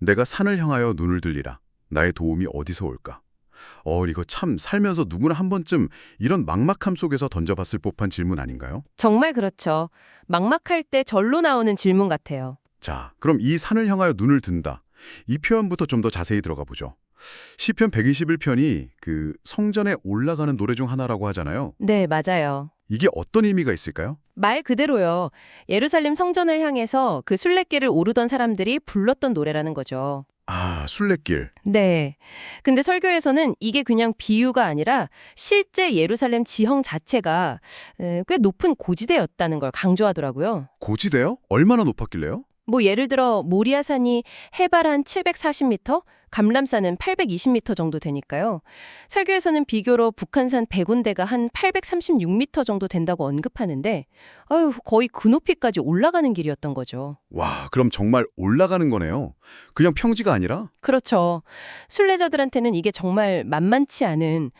내가 산을 향하여 눈을 들리라. 나의 도움이 어디서 올까? 이거 참 살면서 누구나 한 번쯤 이런 막막함 속에서 던져봤을 법한 질문 아닌가요? 정말 그렇죠. 막막할 때 절로 나오는 질문 같아요. 자, 그럼 이 산을 향하여 눈을 든다. 이 표현부터 좀 더 자세히 들어가 보죠. 시편 121편이 그 성전에 올라가는 노래 중 하나라고 하잖아요. 네, 맞아요. 이게 어떤 의미가 있을까요? 말 그대로요. 예루살렘 성전을 향해서 그 순례길을 오르던 사람들이 불렀던 노래라는 거죠. 아, 순례길. 네. 근데 설교에서는 이게 그냥 비유가 아니라 실제 예루살렘 지형 자체가 꽤 높은 고지대였다는 걸 강조하더라고요. 고지대요? 얼마나 높았길래요? 뭐 예를 들어 모리아산이 해발 한 740m, 감람산은 820m 정도 되니까요. 설교에서는 비교로 북한산 백운대가 한 836m 정도 된다고 언급하는데 거의 그 높이까지 올라가는 길이었던 거죠. 와, 그럼 정말 올라가는 거네요. 그냥 평지가 아니라? 그렇죠. 순례자들한테는 이게 정말 만만치 않은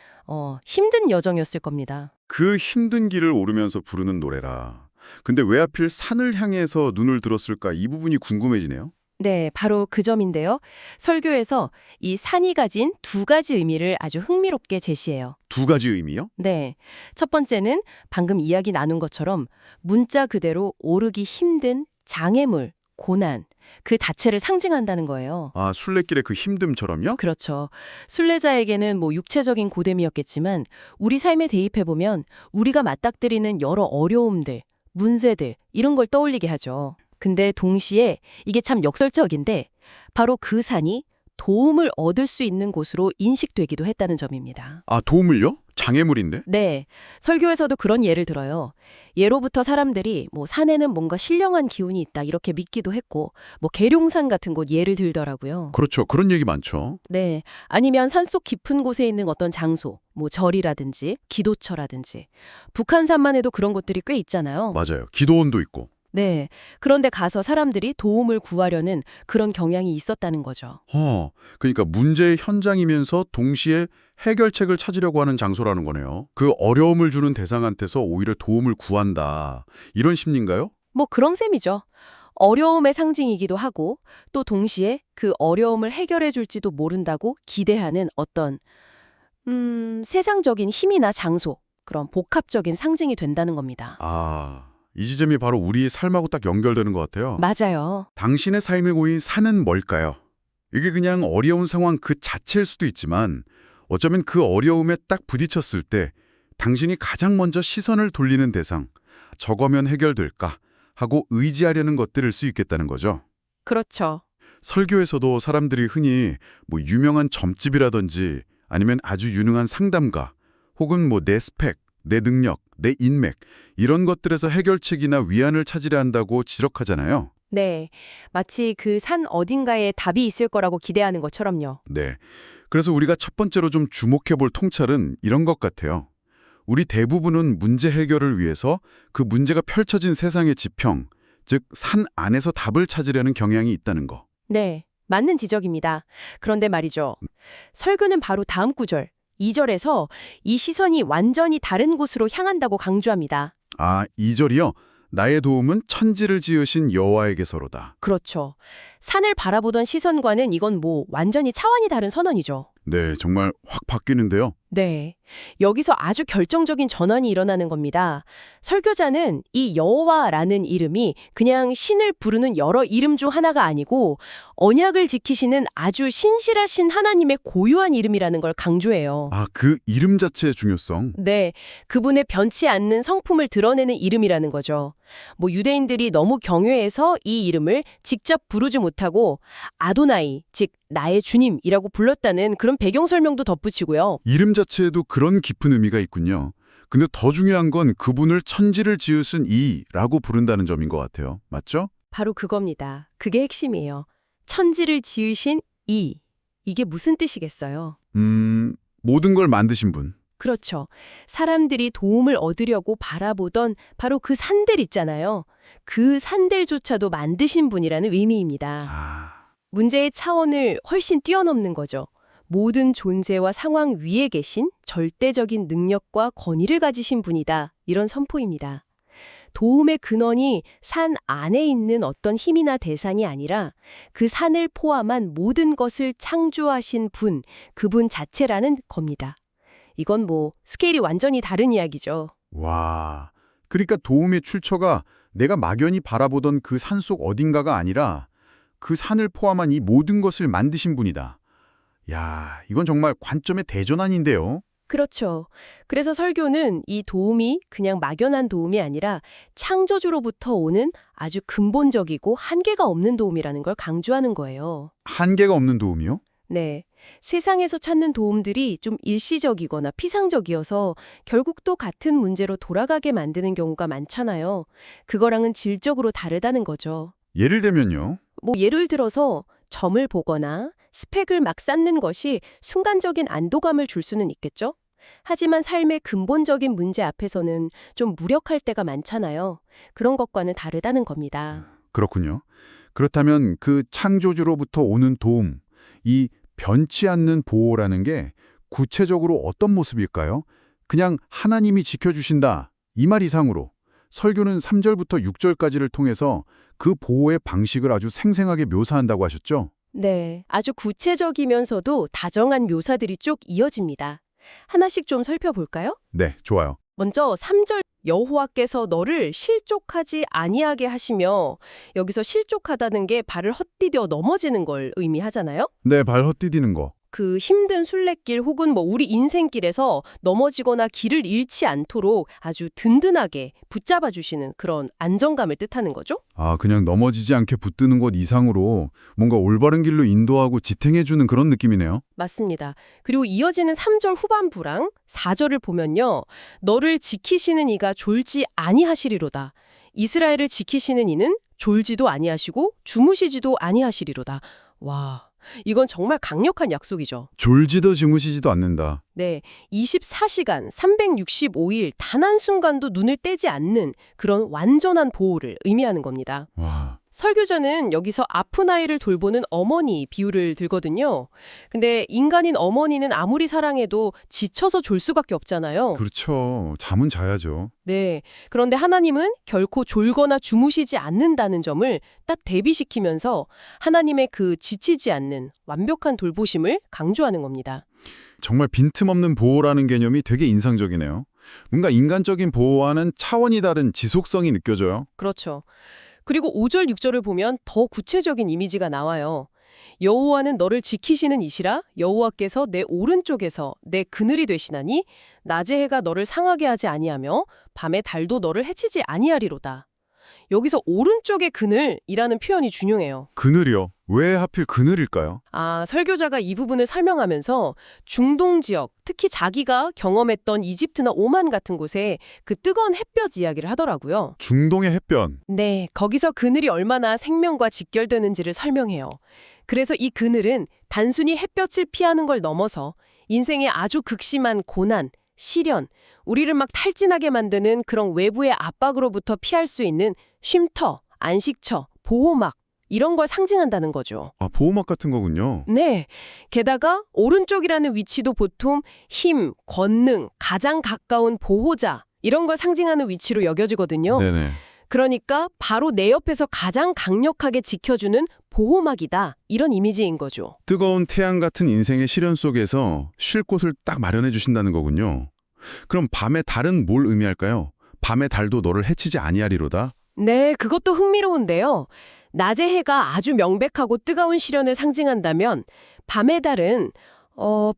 힘든 여정이었을 겁니다. 그 힘든 길을 오르면서 부르는 노래라. 근데 왜 하필 산을 향해서 눈을 들었을까? 이 부분이 궁금해지네요. 네, 바로 그 점인데요. 설교에서 이 산이 가진 두 가지 의미를 아주 흥미롭게 제시해요. 두 가지 의미요? 네. 첫 번째는 방금 이야기 나눈 것처럼 문자 그대로 오르기 힘든 장애물, 고난, 그 자체를 상징한다는 거예요. 아, 순례길의 그 힘듦처럼요? 그렇죠. 순례자에게는 뭐 육체적인 고됨이었겠지만 우리 삶에 대입해보면 우리가 맞닥뜨리는 여러 어려움들, 문제들 이런 걸 떠올리게 하죠. 근데 동시에 이게 참 역설적인데 바로 그 산이 도움을 얻을 수 있는 곳으로 인식되기도 했다는 점입니다. 아, 도움을요? 장애물인데? 네, 설교에서도 그런 예를 들어요. 예로부터 사람들이 뭐 산에는 뭔가 신령한 기운이 있다 이렇게 믿기도 했고 뭐 계룡산 같은 곳 예를 들더라고요. 그렇죠. 그런 얘기 많죠. 네, 아니면 산속 깊은 곳에 있는 어떤 장소, 뭐 절이라든지 기도처라든지 북한산만 해도 그런 곳들이 꽤 있잖아요. 맞아요. 기도원도 있고. 네, 그런데 가서 사람들이 도움을 구하려는 그런 경향이 있었다는 거죠. 그러니까 문제의 현장이면서 동시에 해결책을 찾으려고 하는 장소라는 거네요. 그 어려움을 주는 대상한테서 오히려 도움을 구한다. 이런 심리인가요? 뭐 그런 셈이죠. 어려움의 상징이기도 하고 또 동시에 그 어려움을 해결해 줄지도 모른다고 기대하는 어떤 세상적인 힘이나 장소, 그런 복합적인 상징이 된다는 겁니다. 아, 이 지점이 바로 우리 삶하고 딱 연결되는 것 같아요. 맞아요. 당신의 삶에 고인 산은 뭘까요? 이게 그냥 어려운 상황 그 자체일 수도 있지만 어쩌면 그 어려움에 딱 부딪혔을 때 당신이 가장 먼저 시선을 돌리는 대상, 저거면 해결될까 하고 의지하려는 것들일 수 있겠다는 거죠. 그렇죠. 설교에서도 사람들이 흔히 뭐 유명한 점집이라든지 아니면 아주 유능한 상담가 혹은 뭐 내 스펙, 내 능력, 내 인맥 이런 것들에서 해결책이나 위안을 찾으려 한다고 지적하잖아요. 네, 마치 그 산 어딘가에 답이 있을 거라고 기대하는 것처럼요. 네. 그래서 우리가 첫 번째로 좀 주목해 볼 통찰은 이런 것 같아요. 우리 대부분은 문제 해결을 위해서 그 문제가 펼쳐진 세상의 지평, 즉 산 안에서 답을 찾으려는 경향이 있다는 거. 네, 맞는 지적입니다. 그런데 말이죠. 설교는 바로 다음 구절, 2절에서 이 시선이 완전히 다른 곳으로 향한다고 강조합니다. 아, 2절이요. 나의 도움은 천지를 지으신 여호와에게서로다. 그렇죠. 산을 바라보던 시선과는 이건 뭐 완전히 차원이 다른 선언이죠. 네, 정말 확 바뀌는데요. 네. 여기서 아주 결정적인 전환이 일어나는 겁니다. 설교자는 이 여호와라는 이름이 그냥 신을 부르는 여러 이름 중 하나가 아니고 언약을 지키시는 아주 신실하신 하나님의 고유한 이름이라는 걸 강조해요. 아, 그 이름 자체의 중요성. 네, 그분의 변치 않는 성품을 드러내는 이름이라는 거죠. 뭐 유대인들이 너무 경외해서 이 이름을 직접 부르지 못하고 아도나이, 즉 나의 주님이라고 불렀다는 그런 배경 설명도 덧붙이고요. 이름 자체에도 그런 깊은 의미가 있군요. 근데 더 중요한 건 그분을 천지를 지으신 이라고 부른다는 점인 것 같아요. 맞죠? 바로 그겁니다. 그게 핵심이에요. 천지를 지으신 이. 이게 무슨 뜻이겠어요? 모든 걸 만드신 분. 그렇죠. 사람들이 도움을 얻으려고 바라보던 바로 그 산들 있잖아요. 그 산들조차도 만드신 분이라는 의미입니다. 아, 문제의 차원을 훨씬 뛰어넘는 거죠. 모든 존재와 상황 위에 계신 절대적인 능력과 권위를 가지신 분이다. 이런 선포입니다. 도움의 근원이 산 안에 있는 어떤 힘이나 대상이 아니라 그 산을 포함한 모든 것을 창조하신 분, 그분 자체라는 겁니다. 이건 뭐 스케일이 완전히 다른 이야기죠. 와, 그러니까 도움의 출처가 내가 막연히 바라보던 그 산속 어딘가가 아니라 그 산을 포함한 이 모든 것을 만드신 분이다. 야, 이건 정말 관점의 대전환인데요. 그렇죠. 그래서 설교는 이 도움이 그냥 막연한 도움이 아니라 창조주로부터 오는 아주 근본적이고 한계가 없는 도움이라는 걸 강조하는 거예요. 한계가 없는 도움이요? 네. 세상에서 찾는 도움들이 좀 일시적이거나 피상적이어서 결국 또 같은 문제로 돌아가게 만드는 경우가 많잖아요. 그거랑은 질적으로 다르다는 거죠. 예를 들면요. 뭐 예를 들어서 점을 보거나 스펙을 막 쌓는 것이 순간적인 안도감을 줄 수는 있겠죠? 하지만 삶의 근본적인 문제 앞에서는 좀 무력할 때가 많잖아요. 그런 것과는 다르다는 겁니다. 그렇군요. 그렇다면 그 창조주로부터 오는 도움, 이 변치 않는 보호라는 게 구체적으로 어떤 모습일까요? 그냥 하나님이 지켜주신다, 이 말 이상으로 설교는 3절부터 6절까지를 통해서 그 보호의 방식을 아주 생생하게 묘사한다고 하셨죠? 네, 아주 구체적이면서도 다정한 묘사들이 쭉 이어집니다. 하나씩 좀 살펴볼까요? 네, 좋아요. 먼저 3절 여호와께서 너를 실족하지 아니하게 하시며, 여기서 실족하다는 게 발을 헛디뎌 넘어지는 걸 의미하잖아요. 네, 발 헛디디는 거. 그 힘든 순례길 혹은 뭐 우리 인생길에서 넘어지거나 길을 잃지 않도록 아주 든든하게 붙잡아 주시는 그런 안정감을 뜻하는 거죠. 아, 그냥 넘어지지 않게 붙드는 것 이상으로 뭔가 올바른 길로 인도하고 지탱해주는 그런 느낌이네요. 맞습니다. 그리고 이어지는 3절 후반부랑 4절을 보면요. 너를 지키시는 이가 졸지 아니하시리로다. 이스라엘을 지키시는 이는 졸지도 아니하시고 주무시지도 아니하시리로다. 와, 이건 정말 강력한 약속이죠. 졸지도 주무시지도 않는다. 네, 24시간 365일 단 한순간도 눈을 떼지 않는 그런 완전한 보호를 의미하는 겁니다. 와, 설교자는 여기서 아픈 아이를 돌보는 어머니 비유를 들거든요. 근데 인간인 어머니는 아무리 사랑해도 지쳐서 졸 수밖에 없잖아요. 그렇죠. 잠은 자야죠. 네, 그런데 하나님은 결코 졸거나 주무시지 않는다는 점을 딱 대비시키면서 하나님의 그 지치지 않는 완벽한 돌보심을 강조하는 겁니다. 정말 빈틈없는 보호라는 개념이 되게 인상적이네요. 뭔가 인간적인 보호와는 차원이 다른 지속성이 느껴져요. 그렇죠. 그리고 5절, 6절을 보면 더 구체적인 이미지가 나와요. 여호와는 너를 지키시는 이시라 여호와께서 내 오른쪽에서 내 그늘이 되시나니 낮의 해가 너를 상하게 하지 아니하며 밤의 달도 너를 해치지 아니하리로다. 여기서 오른쪽의 그늘이라는 표현이 중요해요. 그늘이요? 왜 하필 그늘일까요? 설교자가 이 부분을 설명하면서 중동 지역, 특히 자기가 경험했던 이집트나 오만 같은 곳에 그 뜨거운 햇볕 이야기를 하더라고요. 중동의 햇볕. 네, 거기서 그늘이 얼마나 생명과 직결되는지를 설명해요. 그래서 이 그늘은 단순히 햇볕을 피하는 걸 넘어서 인생의 아주 극심한 고난, 시련, 우리를 막 탈진하게 만드는 그런 외부의 압박으로부터 피할 수 있는 쉼터, 안식처, 보호막 이런 걸 상징한다는 거죠. 아, 보호막 같은 거군요. 네, 게다가 오른쪽이라는 위치도 보통 힘, 권능, 가장 가까운 보호자 이런 걸 상징하는 위치로 여겨지거든요. 네네. 그러니까 바로 내 옆에서 가장 강력하게 지켜주는 보호막이다. 이런 이미지인 거죠. 뜨거운 태양 같은 인생의 시련 속에서 쉴 곳을 딱 마련해 주신다는 거군요. 그럼 밤의 달은 뭘 의미할까요? 밤의 달도 너를 해치지 아니하리로다? 네, 그것도 흥미로운데요. 낮의 해가 아주 명백하고 뜨거운 시련을 상징한다면 밤의 달은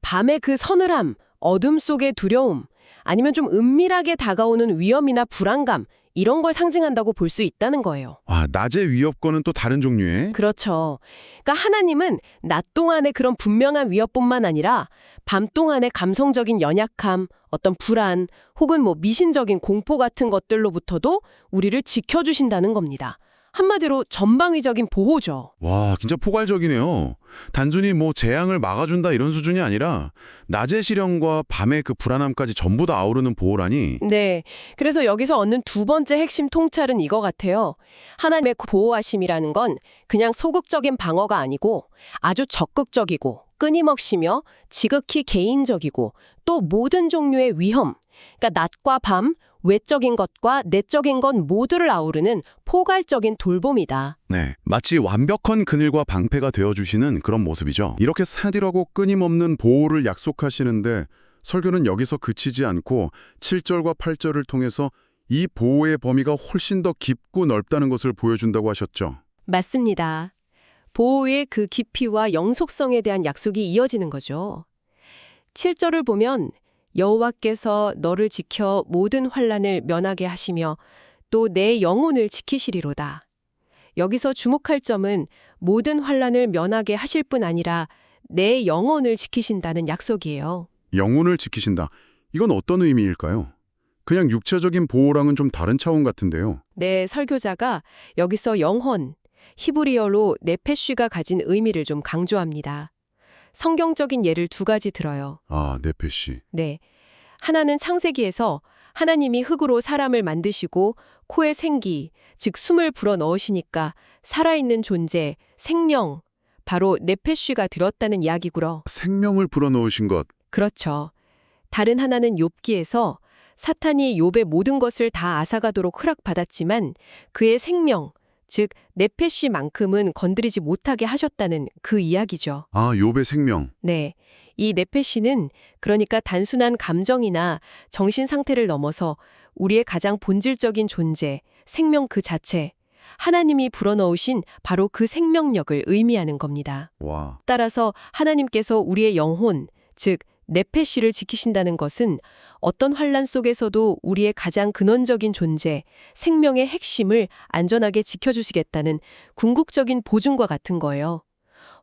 밤의 그 서늘함, 어둠 속의 두려움, 아니면 좀 은밀하게 다가오는 위험이나 불안감 이런 걸 상징한다고 볼 수 있다는 거예요. 아, 낮의 위협과는 또 다른 종류의? 그렇죠. 그러니까 하나님은 낮 동안의 그런 분명한 위협뿐만 아니라 밤 동안의 감성적인 연약함, 어떤 불안, 혹은 뭐 미신적인 공포 같은 것들로부터도 우리를 지켜주신다는 겁니다. 한마디로 전방위적인 보호죠. 와, 진짜 포괄적이네요. 단순히 뭐 재앙을 막아준다 이런 수준이 아니라 낮의 시련과 밤의 그 불안함까지 전부 다 아우르는 보호라니. 네. 그래서 여기서 얻는 두 번째 핵심 통찰은 이거 같아요. 하나님의 보호하심이라는 건 그냥 소극적인 방어가 아니고 아주 적극적이고 끊임없이며 지극히 개인적이고 또 모든 종류의 위험, 그러니까 낮과 밤, 외적인 것과 내적인 것 모두를 아우르는 포괄적인 돌봄이다. 네, 마치 완벽한 그늘과 방패가 되어주시는 그런 모습이죠. 이렇게 살이라고 끊임없는 보호를 약속하시는데 설교는 여기서 그치지 않고 7절과 8절을 통해서 이 보호의 범위가 훨씬 더 깊고 넓다는 것을 보여준다고 하셨죠. 맞습니다. 보호의 그 깊이와 영속성에 대한 약속이 이어지는 거죠. 7절을 보면 여호와께서 너를 지켜 모든 환난을 면하게 하시며 또 내 영혼을 지키시리로다. 여기서 주목할 점은 모든 환난을 면하게 하실 뿐 아니라 내 영혼을 지키신다는 약속이에요. 영혼을 지키신다. 이건 어떤 의미일까요? 그냥 육체적인 보호랑은 좀 다른 차원 같은데요. 네, 설교자가 여기서 영혼, 히브리어로 네페쉬가 가진 의미를 좀 강조합니다. 성경적인 예를 두 가지 들어요. 아, 네페시. 네. 하나는 창세기에서 하나님이 흙으로 사람을 만드시고 코에 생기, 즉 숨을 불어 넣으시니까 살아있는 존재, 생명, 바로 네페쉬가 들었다는 이야기구러. 생명을 불어넣으신 것. 그렇죠. 다른 하나는 욥기에서 사탄이 욥의 모든 것을 다 앗아가도록 허락받았지만 그의 생명, 즉 네페쉬만큼은 건드리지 못하게 하셨다는 그 이야기죠. 아, 욥의 생명. 네. 이 네페쉬는 그러니까 단순한 감정이나 정신 상태를 넘어서 우리의 가장 본질적인 존재, 생명 그 자체, 하나님이 불어넣으신 바로 그 생명력을 의미하는 겁니다. 와. 따라서 하나님께서 우리의 영혼, 즉 네페쉬를 지키신다는 것은 어떤 환란 속에서도 우리의 가장 근원적인 존재, 생명의 핵심을 안전하게 지켜주시겠다는 궁극적인 보증과 같은 거예요.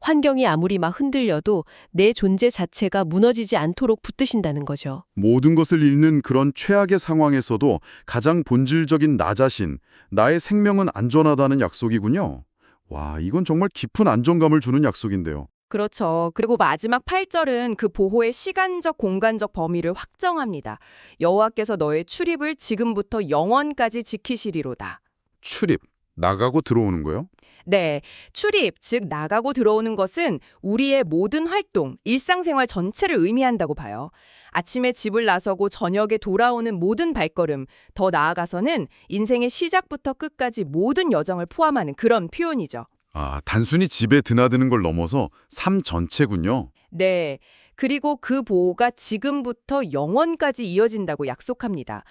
환경이 아무리 막 흔들려도 내 존재 자체가 무너지지 않도록 붙드신다는 거죠. 모든 것을 잃는 그런 최악의 상황에서도 가장 본질적인 나 자신, 나의 생명은 안전하다는 약속이군요. 와, 이건 정말 깊은 안정감을 주는 약속인데요. 그렇죠. 그리고 마지막 8절은 그 보호의 시간적 공간적 범위를 확정합니다. 여호와께서 너의 출입을 지금부터 영원까지 지키시리로다. 출입, 나가고 들어오는 거요? 네, 출입, 즉 나가고 들어오는 것은 우리의 모든 활동, 일상생활 전체를 의미한다고 봐요. 아침에 집을 나서고 저녁에 돌아오는 모든 발걸음, 더 나아가서는 인생의 시작부터 끝까지 모든 여정을 포함하는 그런 표현이죠. 아, 단순히 집에 드나드는 걸 넘어서 삶 전체군요. 네, 그리고 그 보호가 지금부터 영원까지 이어진다고 약속합니다.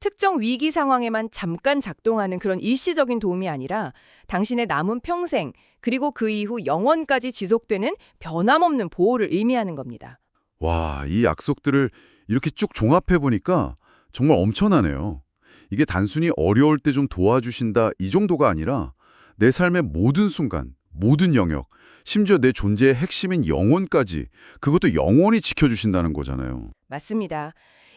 특정 위기 상황에만 잠깐 작동하는 그런 일시적인 도움이 아니라 당신의 남은 평생 그리고 그 이후 영원까지 지속되는 변함없는 보호를 의미하는 겁니다. 와, 이 약속들을 이렇게 쭉 종합해보니까 정말 엄청나네요. 이게 단순히 어려울 때 좀 도와주신다 이 정도가 아니라 내 삶의 모든 순간, 모든 영역, 심지어 내 존재의 핵심인 영혼까지 그것도 영원히 지켜주신다는 거잖아요. 맞습니다.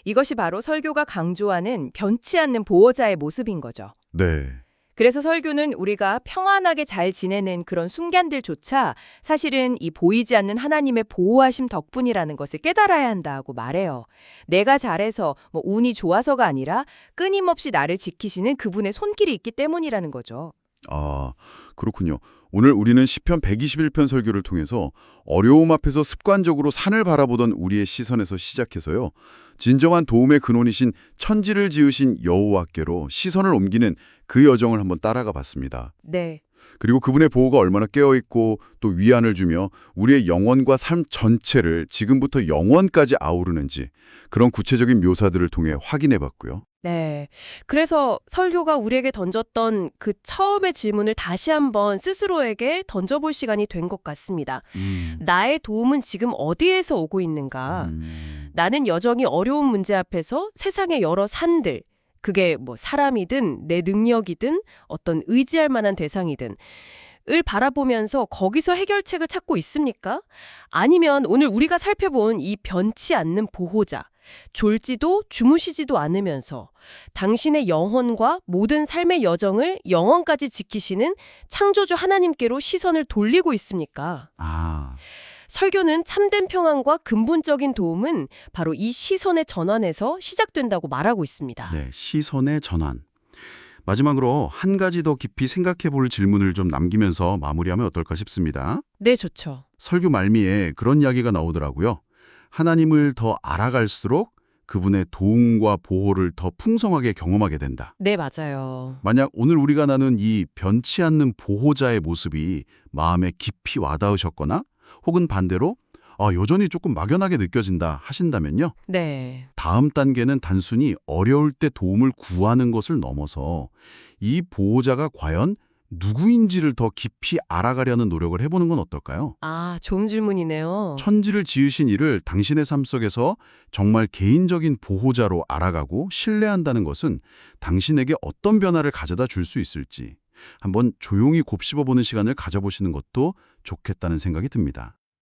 이것이 바로 설교가 강조하는 변치 않는 보호자의 모습인 거죠. 네. 그래서 설교는 우리가 평안하게 잘 지내는 그런 순간들조차 사실은 이 보이지 않는 하나님의 보호하심 덕분이라는 것을 깨달아야 한다고 말해요. 내가 잘해서 운이 좋아서가 아니라 끊임없이 나를 지키시는 그분의 손길이 있기 때문이라는 거죠. 아, 그렇군요. 오늘 우리는 시편 121편 설교를 통해서 어려움 앞에서 습관적으로 산을 바라보던 우리의 시선에서 시작해서요. 진정한 도움의 근원이신 천지를 지으신 여호와께로 시선을 옮기는 그 여정을 한번 따라가 봤습니다. 네. 그리고 그분의 보호가 얼마나 깨어있고 또 위안을 주며 우리의 영혼과 삶 전체를 지금부터 영원까지 아우르는지 그런 구체적인 묘사들을 통해 확인해 봤고요. 네. 그래서 설교가 우리에게 던졌던 그 처음의 질문을 다시 한번 스스로에게 던져볼 시간이 된 것 같습니다. 나의 도움은 지금 어디에서 오고 있는가? 나는 여전히 어려운 문제 앞에서 세상의 여러 산들, 그게 사람이든 내 능력이든 어떤 의지할 만한 대상이든 을 바라보면서 거기서 해결책을 찾고 있습니까? 아니면 오늘 우리가 살펴본 이 변치 않는 보호자, 졸지도 주무시지도 않으면서 당신의 영혼과 모든 삶의 여정을 영원까지 지키시는 창조주 하나님께로 시선을 돌리고 있습니까? 아, 설교는 참된 평안과 근본적인 도움은 바로 이 시선의 전환에서 시작된다고 말하고 있습니다. 네, 시선의 전환. 마지막으로 한 가지 더 깊이 생각해 볼 질문을 좀 남기면서 마무리하면 어떨까 싶습니다. 네, 좋죠. 설교 말미에 그런 이야기가 나오더라고요. 하나님을 더 알아갈수록 그분의 도움과 보호를 더 풍성하게 경험하게 된다. 네, 맞아요. 만약 오늘 우리가 나눈 이 변치 않는 보호자의 모습이 마음에 깊이 와닿으셨거나 혹은 반대로 여전히 조금 막연하게 느껴진다 하신다면요. 네. 다음 단계는 단순히 어려울 때 도움을 구하는 것을 넘어서 이 보호자가 과연 누구인지를 더 깊이 알아가려는 노력을 해보는 건 어떨까요? 아, 좋은 질문이네요. 천지를 지으신 이를 당신의 삶 속에서 정말 개인적인 보호자로 알아가고 신뢰한다는 것은 당신에게 어떤 변화를 가져다 줄 수 있을지 한번 조용히 곱씹어보는 시간을 가져보시는 것도 좋겠다는 생각이 듭니다.